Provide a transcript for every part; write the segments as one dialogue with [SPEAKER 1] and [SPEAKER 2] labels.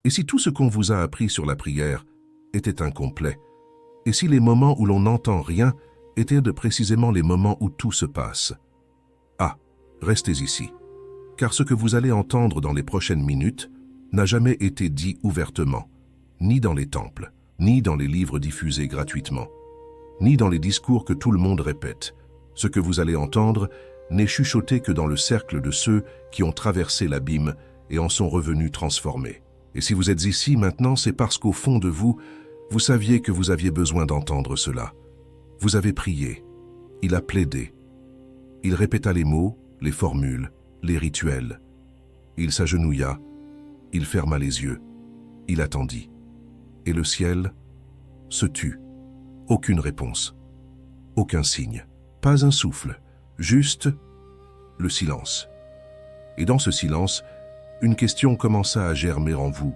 [SPEAKER 1] Et si tout ce qu'on vous a appris sur la prière était incomplet? Et si les moments où l'on n'entend rien étaient précisément les moments où tout se passe? Ah, restez ici, car ce que vous allez entendre dans les prochaines minutes n'a jamais été dit ouvertement, ni dans les temples, ni dans les livres diffusés gratuitement, ni dans les discours que tout le monde répète. Ce que vous allez entendre n'est chuchoté que dans le cercle de ceux qui ont traversé l'abîme et en sont revenus transformés. Et si vous êtes ici maintenant, c'est parce qu'au fond de vous, vous saviez que vous aviez besoin d'entendre cela. Vous avez prié, il a plaidé. Il répéta les mots, les formules, les rituels. Il s'agenouilla, il ferma les yeux, il attendit. Et le ciel se tut. Aucune réponse, aucun signe, pas un souffle, juste le silence. Et dans ce silence, une question commença à germer en vous,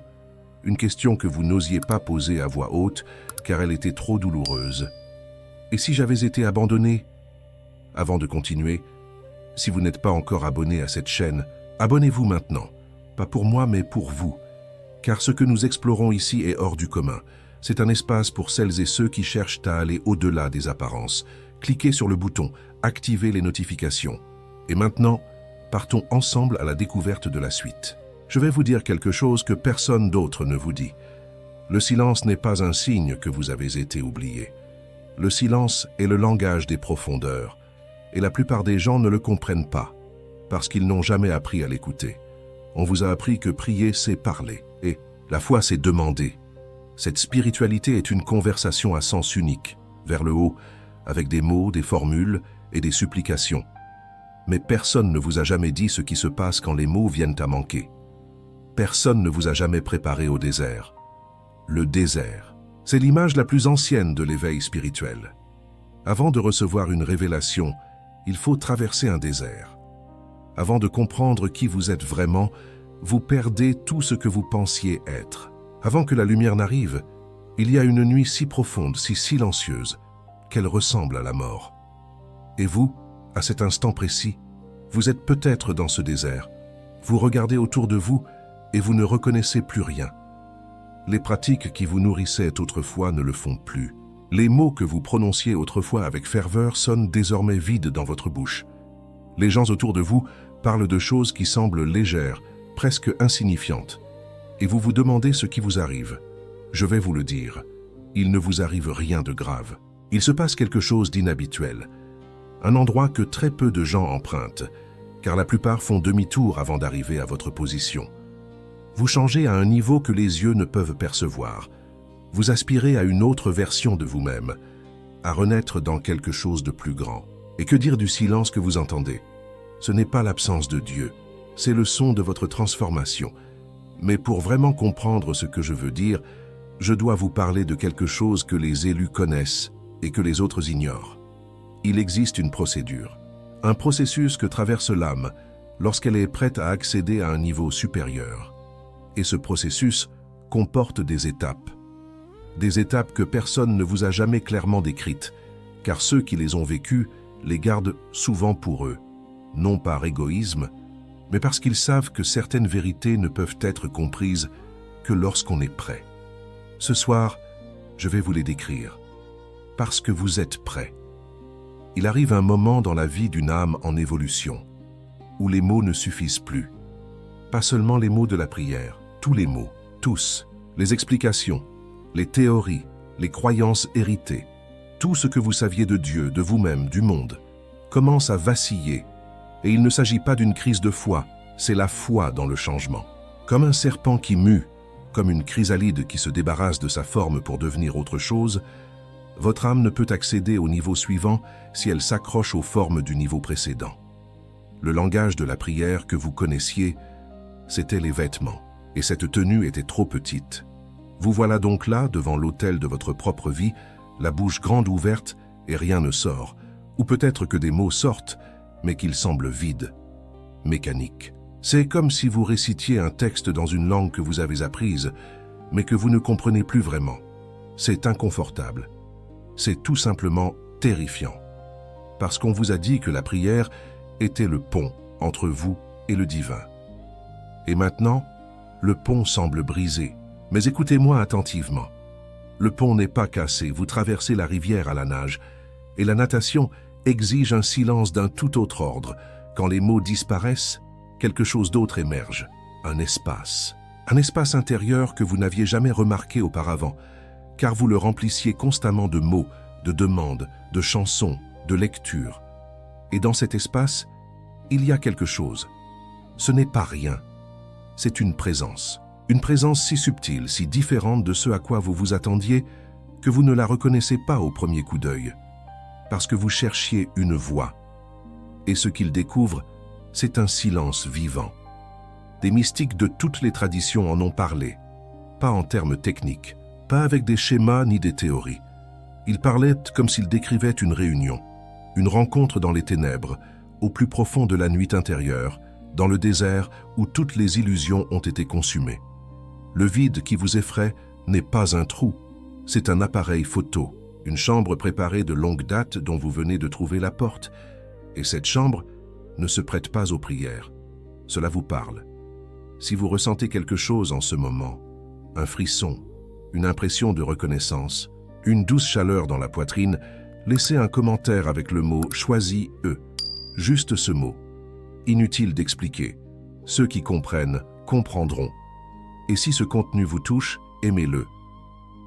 [SPEAKER 1] une question que vous n'osiez pas poser à voix haute car elle était trop douloureuse. Et si j'avais été abandonné? Avant de continuer, si vous n'êtes pas encore abonné à cette chaîne, abonnez-vous maintenant, pas pour moi mais pour vous, car ce que nous explorons ici est hors du commun. C'est un espace pour celles et ceux qui cherchent à aller au-delà des apparences. Cliquez sur le bouton « Activez les notifications ». Et maintenant, partons ensemble à la découverte de la suite. Je vais vous dire quelque chose que personne d'autre ne vous dit. Le silence n'est pas un signe que vous avez été oublié. Le silence est le langage des profondeurs, et la plupart des gens ne le comprennent pas, parce qu'ils n'ont jamais appris à l'écouter. On vous a appris que prier, c'est parler, et la foi, c'est demander. Cette spiritualité est une conversation à sens unique, vers le haut, avec des mots, des formules et des supplications. Mais personne ne vous a jamais dit ce qui se passe quand les mots viennent à manquer. Personne ne vous a jamais préparé au désert. Le désert, c'est l'image la plus ancienne de l'éveil spirituel. Avant de recevoir une révélation, il faut traverser un désert. Avant de comprendre qui vous êtes vraiment, vous perdez tout ce que vous pensiez être. Avant que la lumière n'arrive, il y a une nuit si profonde, si silencieuse, qu'elle ressemble à la mort. Et vous, à cet instant précis, vous êtes peut-être dans ce désert. Vous regardez autour de vous et vous ne reconnaissez plus rien. Les pratiques qui vous nourrissaient autrefois ne le font plus. Les mots que vous prononciez autrefois avec ferveur sonnent désormais vides dans votre bouche. Les gens autour de vous parlent de choses qui semblent légères, presque insignifiantes. Et vous vous demandez ce qui vous arrive. Je vais vous le dire, il ne vous arrive rien de grave. Il se passe quelque chose d'inhabituel. Un endroit que très peu de gens empruntent, car la plupart font demi-tour avant d'arriver à votre position. Vous changez à un niveau que les yeux ne peuvent percevoir. Vous aspirez à une autre version de vous-même, à renaître dans quelque chose de plus grand. Et que dire du silence que vous entendez? Ce n'est pas l'absence de Dieu, c'est le son de votre transformation. Mais pour vraiment comprendre ce que je veux dire, je dois vous parler de quelque chose que les élus connaissent et que les autres ignorent. Il existe une procédure, un processus que traverse l'âme lorsqu'elle est prête à accéder à un niveau supérieur. Et ce processus comporte des étapes que personne ne vous a jamais clairement décrites, car ceux qui les ont vécues les gardent souvent pour eux, non par égoïsme, mais parce qu'ils savent que certaines vérités ne peuvent être comprises que lorsqu'on est prêt. Ce soir, je vais vous les décrire, parce que vous êtes prêts. Il arrive un moment dans la vie d'une âme en évolution, où les mots ne suffisent plus. Pas seulement les mots de la prière, tous les mots, tous, les explications, les théories, les croyances héritées, tout ce que vous saviez de Dieu, de vous-même, du monde, commence à vaciller. Et il ne s'agit pas d'une crise de foi, c'est la foi dans le changement. Comme un serpent qui mue, comme une chrysalide qui se débarrasse de sa forme pour devenir autre chose, votre âme ne peut accéder au niveau suivant si elle s'accroche aux formes du niveau précédent. Le langage de la prière que vous connaissiez, c'était les vêtements, et cette tenue était trop petite. Vous voilà donc là, devant l'autel de votre propre vie, la bouche grande ouverte et rien ne sort, ou peut-être que des mots sortent, mais qu'ils semblent vides, mécaniques. C'est comme si vous récitiez un texte dans une langue que vous avez apprise, mais que vous ne comprenez plus vraiment. C'est inconfortable. C'est tout simplement terrifiant. Parce qu'on vous a dit que la prière était le pont entre vous et le divin. Et maintenant, Le pont semble brisé, mais écoutez-moi attentivement. Le pont n'est pas cassé, vous traversez la rivière à la nage, et la natation exige un silence d'un tout autre ordre. Quand les mots disparaissent, quelque chose d'autre émerge, un espace. Un espace intérieur que vous n'aviez jamais remarqué auparavant, car vous le remplissiez constamment de mots, de demandes, de chansons, de lectures. Et dans cet espace, il y a quelque chose. Ce n'est pas rien. C'est une présence. Une présence si subtile, si différente de ce à quoi vous vous attendiez, que vous ne la reconnaissez pas au premier coup d'œil, parce que vous cherchiez une voix. Et ce qu'il découvre, c'est un silence vivant. Des mystiques de toutes les traditions en ont parlé, pas en termes techniques, pas avec des schémas ni des théories. Ils parlaient comme s'ils décrivaient une réunion, une rencontre dans les ténèbres, au plus profond de la nuit intérieure, dans le désert où toutes les illusions ont été consumées. Le vide qui vous effraie n'est pas un trou, c'est un appareil photo, une chambre préparée de longue date dont vous venez de trouver la porte. Et cette chambre ne se prête pas aux prières. Cela vous parle. Si vous ressentez quelque chose en ce moment, un frisson, une impression de reconnaissance, une douce chaleur dans la poitrine, laissez un commentaire avec le mot « choisis eux ». Juste ce mot. Inutile d'expliquer. Ceux qui comprennent, comprendront. Et si ce contenu vous touche, aimez-le,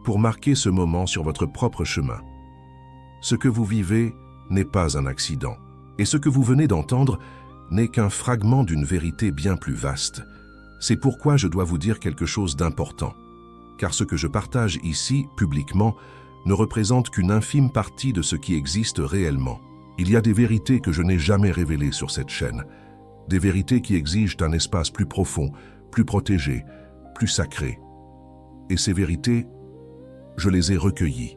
[SPEAKER 1] pour marquer ce moment sur votre propre chemin. Ce que vous vivez n'est pas un accident. Et ce que vous venez d'entendre n'est qu'un fragment d'une vérité bien plus vaste. C'est pourquoi je dois vous dire quelque chose d'important. Car ce que je partage ici, publiquement, ne représente qu'une infime partie de ce qui existe réellement. Il y a des vérités que je n'ai jamais révélées sur cette chaîne. Des vérités qui exigent un espace plus profond, plus protégé, plus sacré. Et ces vérités, je les ai recueillies.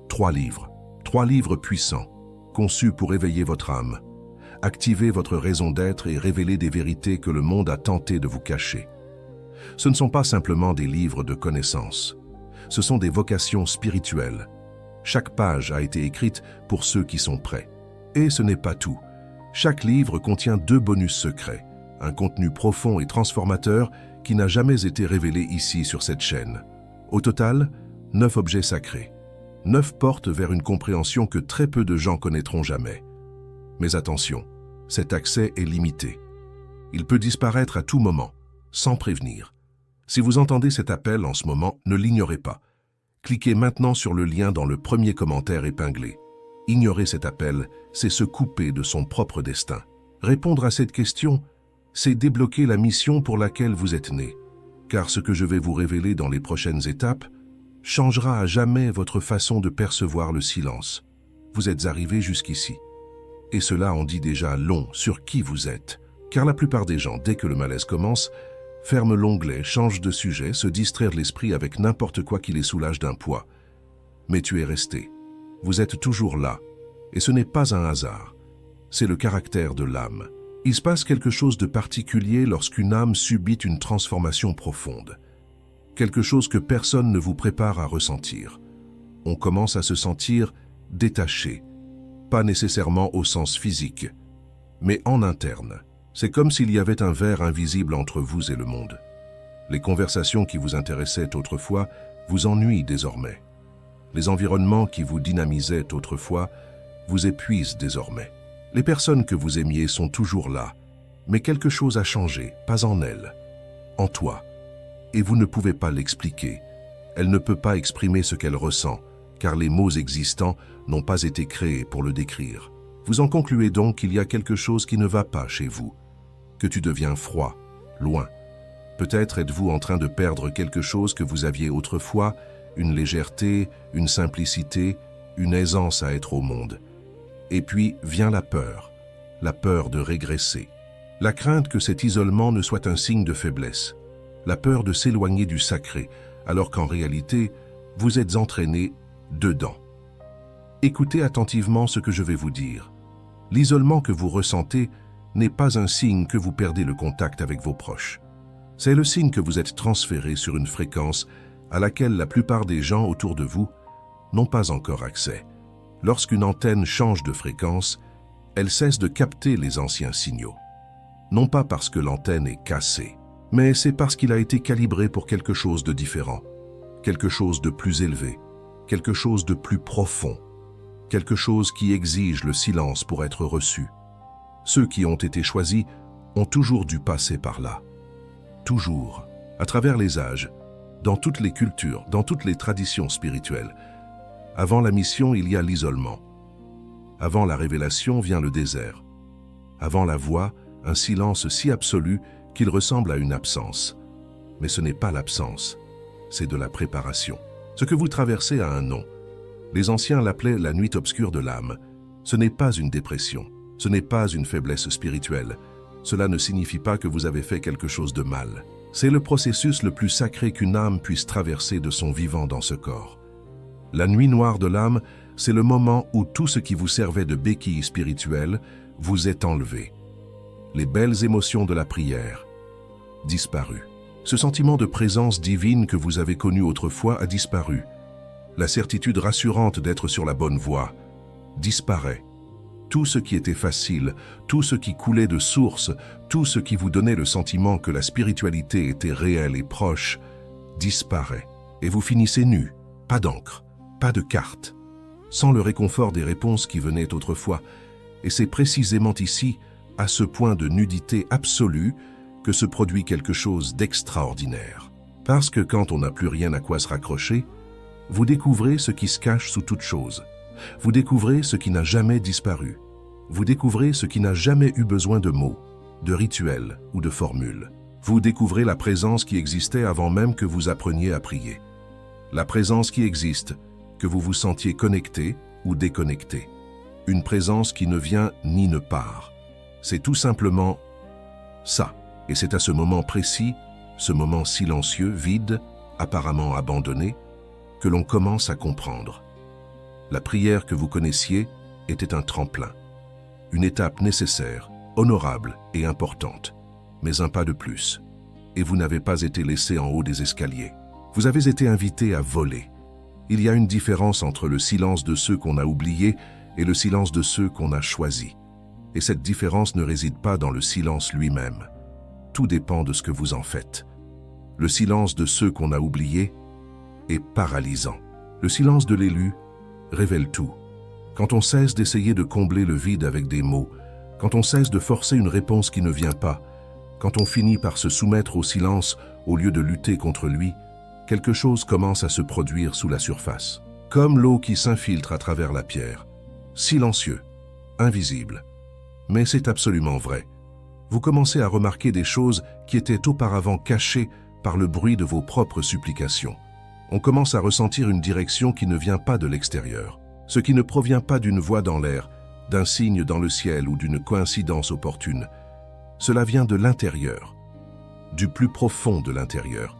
[SPEAKER 1] 3 livres puissants, conçus pour éveiller votre âme, activer votre raison d'être et révéler des vérités que le monde a tenté de vous cacher. Ce ne sont pas simplement des livres de connaissances, ce sont des vocations spirituelles. Chaque page a été écrite pour ceux qui sont prêts. Et ce n'est pas tout. Chaque livre contient 2 bonus secrets, un contenu profond et transformateur qui n'a jamais été révélé ici sur cette chaîne. Au total, 9 objets sacrés. 9 portes vers une compréhension que très peu de gens connaîtront jamais. Mais attention, cet accès est limité. Il peut disparaître à tout moment, sans prévenir. Si vous entendez cet appel en ce moment, ne l'ignorez pas. Cliquez maintenant sur le lien dans le premier commentaire épinglé. Ignorer cet appel, c'est se couper de son propre destin. Répondre à cette question, c'est débloquer la mission pour laquelle vous êtes né. Car ce que je vais vous révéler dans les prochaines étapes changera à jamais votre façon de percevoir le silence. Vous êtes arrivé jusqu'ici. Et cela en dit déjà long sur qui vous êtes. Car la plupart des gens, dès que le malaise commence, ferment l'onglet, changent de sujet, se distraire l'esprit avec n'importe quoi qui les soulage d'un poids. Mais tu es resté. Vous êtes toujours là. Et ce n'est pas un hasard. C'est le caractère de l'âme. Il se passe quelque chose de particulier lorsqu'une âme subit une transformation profonde. Quelque chose que personne ne vous prépare à ressentir. On commence à se sentir détaché. Pas nécessairement au sens physique, mais en interne. C'est comme s'il y avait un verre invisible entre vous et le monde. Les conversations qui vous intéressaient autrefois vous ennuient désormais. Les environnements qui vous dynamisaient autrefois vous épuisent désormais. Les personnes que vous aimiez sont toujours là, mais quelque chose a changé, pas en elles, en toi. Et vous ne pouvez pas l'expliquer. Elle ne peut pas exprimer ce qu'elle ressent, car les mots existants n'ont pas été créés pour le décrire. Vous en concluez donc qu'il y a quelque chose qui ne va pas chez vous, que tu deviens froid, loin. Peut-être êtes-vous en train de perdre quelque chose que vous aviez autrefois, une légèreté, une simplicité, une aisance à être au monde. Et puis vient la peur de régresser. La crainte que cet isolement ne soit un signe de faiblesse. La peur de s'éloigner du sacré, alors qu'en réalité, vous êtes entraîné dedans. Écoutez attentivement ce que je vais vous dire. L'isolement que vous ressentez n'est pas un signe que vous perdez le contact avec vos proches. C'est le signe que vous êtes transféré sur une fréquence à laquelle la plupart des gens autour de vous n'ont pas encore accès. Lorsqu'une antenne change de fréquence, elle cesse de capter les anciens signaux. Non pas parce que l'antenne est cassée, Mais c'est parce qu'il a été calibré pour quelque chose de différent, quelque chose de plus élevé, quelque chose de plus profond, quelque chose qui exige le silence pour être reçu. Ceux qui ont été choisis ont toujours dû passer par là. Toujours, à travers les âges, dans toutes les cultures, dans toutes les traditions spirituelles. Avant la mission, il y a l'isolement. Avant la révélation vient le désert. Avant la voix, un silence si absolu qu'il ressemble à une absence. Mais ce n'est pas l'absence, c'est de la préparation. Ce que vous traversez a un nom. Les anciens l'appelaient la nuit obscure de l'âme. Ce n'est pas une dépression, ce n'est pas une faiblesse spirituelle. Cela ne signifie pas que vous avez fait quelque chose de mal. C'est le processus le plus sacré qu'une âme puisse traverser de son vivant dans ce corps. La nuit noire de l'âme, c'est le moment où tout ce qui vous servait de béquille spirituelle vous est enlevé. Les belles émotions de la prière, disparues. Ce sentiment de présence divine que vous avez connu autrefois a disparu. La certitude rassurante d'être sur la bonne voie disparaît. Tout ce qui était facile, tout ce qui coulait de source, tout ce qui vous donnait le sentiment que la spiritualité était réelle et proche, disparaît. Et vous finissez nu, pas d'encre, pas de carte, sans le réconfort des réponses qui venaient autrefois. Et c'est précisément ici, à ce point de nudité absolue, que se produit quelque chose d'extraordinaire. Parce que quand on n'a plus rien à quoi se raccrocher, vous découvrez ce qui se cache sous toute chose. Vous découvrez ce qui n'a jamais disparu. Vous découvrez ce qui n'a jamais eu besoin de mots, de rituels ou de formules. Vous découvrez la présence qui existait avant même que vous appreniez à prier. La présence qui existe, que vous vous sentiez connecté ou déconnecté. Une présence qui ne vient ni ne part. C'est tout simplement ça. Et c'est à ce moment précis, ce moment silencieux, vide, apparemment abandonné, que l'on commence à comprendre. La prière que vous connaissiez était un tremplin, une étape nécessaire, honorable et importante, mais un pas de plus. Et vous n'avez pas été laissé en haut des escaliers. Vous avez été invité à voler. Il y a une différence entre le silence de ceux qu'on a oubliés et le silence de ceux qu'on a choisis. Et cette différence ne réside pas dans le silence lui-même. Tout dépend de ce que vous en faites. Le silence de ceux qu'on a oubliés est paralysant. Le silence de l'élu révèle tout. Quand on cesse d'essayer de combler le vide avec des mots, quand on cesse de forcer une réponse qui ne vient pas, quand on finit par se soumettre au silence au lieu de lutter contre lui, quelque chose commence à se produire sous la surface. Comme l'eau qui s'infiltre à travers la pierre. Silencieux, invisible. Mais c'est absolument vrai. Vous commencez à remarquer des choses qui étaient auparavant cachées par le bruit de vos propres supplications. On commence à ressentir une direction qui ne vient pas de l'extérieur, ce qui ne provient pas d'une voix dans l'air, d'un signe dans le ciel ou d'une coïncidence opportune. Cela vient de l'intérieur, du plus profond de l'intérieur,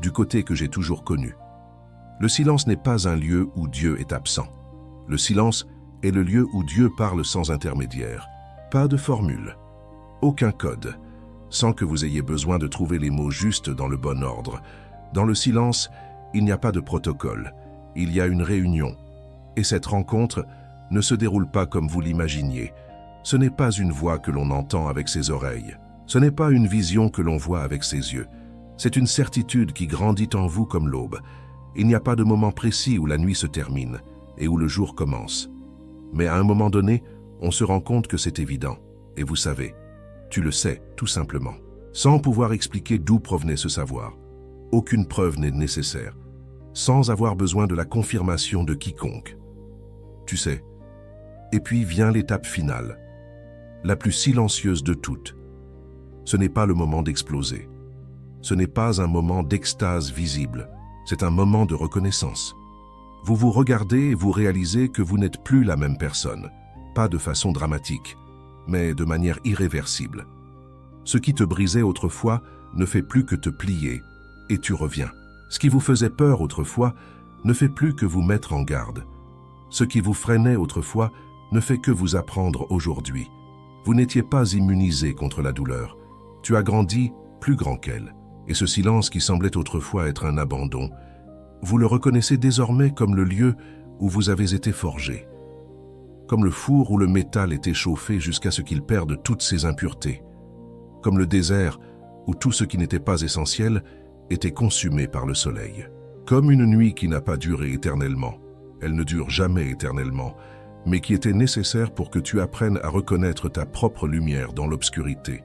[SPEAKER 1] du côté que j'ai toujours connu. Le silence n'est pas un lieu où Dieu est absent. Le silence est le lieu où Dieu parle sans intermédiaire. Pas de formule, aucun code, sans que vous ayez besoin de trouver les mots justes dans le bon ordre. Dans le silence, il n'y a pas de protocole, il y a une réunion. Et cette rencontre ne se déroule pas comme vous l'imaginiez. Ce n'est pas une voix que l'on entend avec ses oreilles. Ce n'est pas une vision que l'on voit avec ses yeux. C'est une certitude qui grandit en vous comme l'aube. Il n'y a pas de moment précis où la nuit se termine et où le jour commence. Mais à un moment donné, on se rend compte que c'est évident. Et vous savez, tu le sais, tout simplement. Sans pouvoir expliquer d'où provenait ce savoir. Aucune preuve n'est nécessaire. Sans avoir besoin de la confirmation de quiconque. Tu sais. Et puis vient l'étape finale. La plus silencieuse de toutes. Ce n'est pas le moment d'exploser. Ce n'est pas un moment d'extase visible. C'est un moment de reconnaissance. Vous vous regardez et vous réalisez que vous n'êtes plus la même personne. Pas de façon dramatique, mais de manière irréversible. Ce qui te brisait autrefois ne fait plus que te plier, et tu reviens. Ce qui vous faisait peur autrefois ne fait plus que vous mettre en garde. Ce qui vous freinait autrefois ne fait que vous apprendre aujourd'hui. Vous n'étiez pas immunisé contre la douleur. Tu as grandi plus grand qu'elle. Et ce silence qui semblait autrefois être un abandon, vous le reconnaissez désormais comme le lieu où vous avez été forgé. Comme le four où le métal est échauffé jusqu'à ce qu'il perde toutes ses impuretés. Comme le désert où tout ce qui n'était pas essentiel était consumé par le soleil. Comme une nuit qui n'a pas duré éternellement, elle ne dure jamais éternellement, mais qui était nécessaire pour que tu apprennes à reconnaître ta propre lumière dans l'obscurité.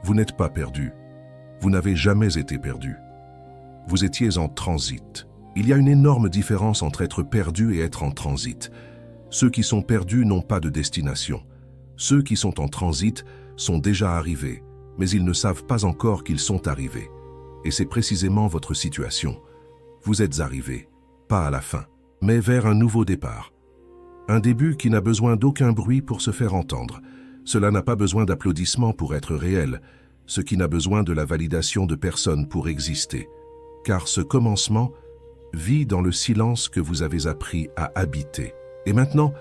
[SPEAKER 1] Vous n'êtes pas perdu. Vous n'avez jamais été perdu. Vous étiez en transit. Il y a une énorme différence entre être perdu et être en transit. Ceux qui sont perdus n'ont pas de destination. Ceux qui sont en transit sont déjà arrivés, mais ils ne savent pas encore qu'ils sont arrivés. Et c'est précisément votre situation. Vous êtes arrivé, pas à la fin, mais vers un nouveau départ. Un début qui n'a besoin d'aucun bruit pour se faire entendre. Cela n'a pas besoin d'applaudissements pour être réel, ce qui n'a besoin de la validation de personne pour exister. Car ce commencement vit dans le silence que vous avez appris à habiter. Et maintenant,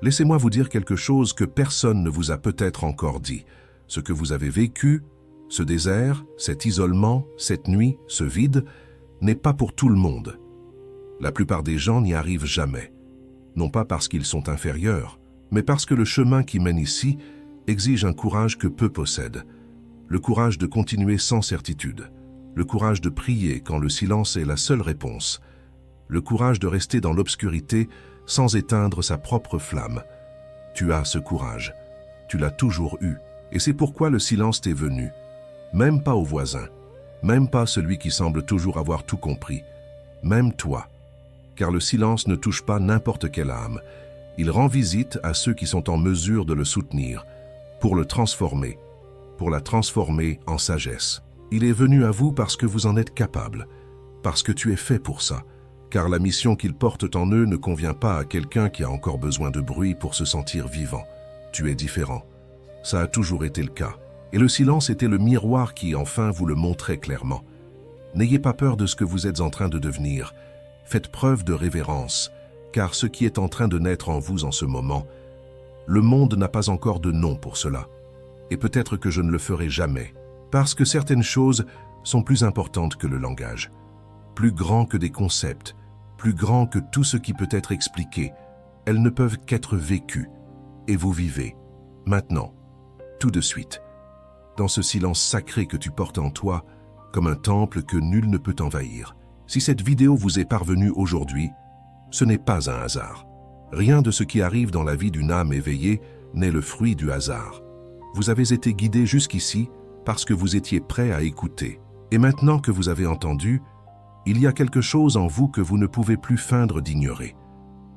[SPEAKER 1] laissez-moi vous dire quelque chose que personne ne vous a peut-être encore dit. Ce que vous avez vécu, ce désert, cet isolement, cette nuit, ce vide, n'est pas pour tout le monde. La plupart des gens n'y arrivent jamais. Non pas parce qu'ils sont inférieurs, mais parce que le chemin qui mène ici exige un courage que peu possèdent. Le courage de continuer sans certitude. Le courage de prier quand le silence est la seule réponse. Le courage de rester dans l'obscurité sans éteindre sa propre flamme. Tu as ce courage. Tu l'as toujours eu. Et c'est pourquoi le silence t'est venu. Même pas au voisin. Même pas celui qui semble toujours avoir tout compris. Même toi. Car le silence ne touche pas n'importe quelle âme. Il rend visite à ceux qui sont en mesure de le soutenir, pour le transformer, pour la transformer en sagesse. Il est venu à vous parce que vous en êtes capable, parce que tu es fait pour ça, car la mission qu'ils portent en eux ne convient pas à quelqu'un qui a encore besoin de bruit pour se sentir vivant. Tu es différent. Ça a toujours été le cas. Et le silence était le miroir qui, enfin, vous le montrait clairement. N'ayez pas peur de ce que vous êtes en train de devenir. Faites preuve de révérence, car ce qui est en train de naître en vous en ce moment, le monde n'a pas encore de nom pour cela. Et peut-être que je ne le ferai jamais. Parce que certaines choses sont plus importantes que le langage, plus grands que des concepts, plus grands que tout ce qui peut être expliqué. Elles ne peuvent qu'être vécues. Et vous vivez, maintenant, tout de suite, dans ce silence sacré que tu portes en toi, comme un temple que nul ne peut envahir. Si cette vidéo vous est parvenue aujourd'hui, ce n'est pas un hasard. Rien de ce qui arrive dans la vie d'une âme éveillée n'est le fruit du hasard. Vous avez été guidé jusqu'ici parce que vous étiez prêt à écouter. Et maintenant que vous avez entendu, il y a quelque chose en vous que vous ne pouvez plus feindre d'ignorer.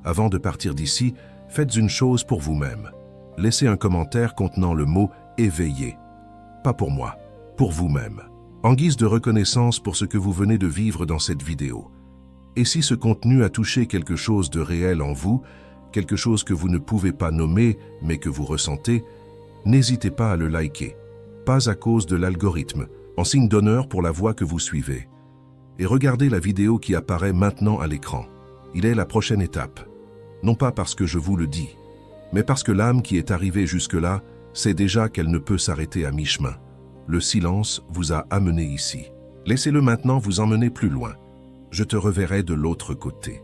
[SPEAKER 1] Avant de partir d'ici, faites une chose pour vous-même. Laissez un commentaire contenant le mot « éveillé ». Pas pour moi, pour vous-même. En guise de reconnaissance pour ce que vous venez de vivre dans cette vidéo. Et si ce contenu a touché quelque chose de réel en vous, quelque chose que vous ne pouvez pas nommer, mais que vous ressentez, n'hésitez pas à le liker. Pas à cause de l'algorithme, en signe d'honneur pour la voie que vous suivez. Et regardez la vidéo qui apparaît maintenant à l'écran. Il est la prochaine étape. Non pas parce que je vous le dis, mais parce que l'âme qui est arrivée jusque-là sait déjà qu'elle ne peut s'arrêter à mi-chemin. Le silence vous a amené ici. Laissez-le maintenant vous emmener plus loin. Je te reverrai de l'autre côté.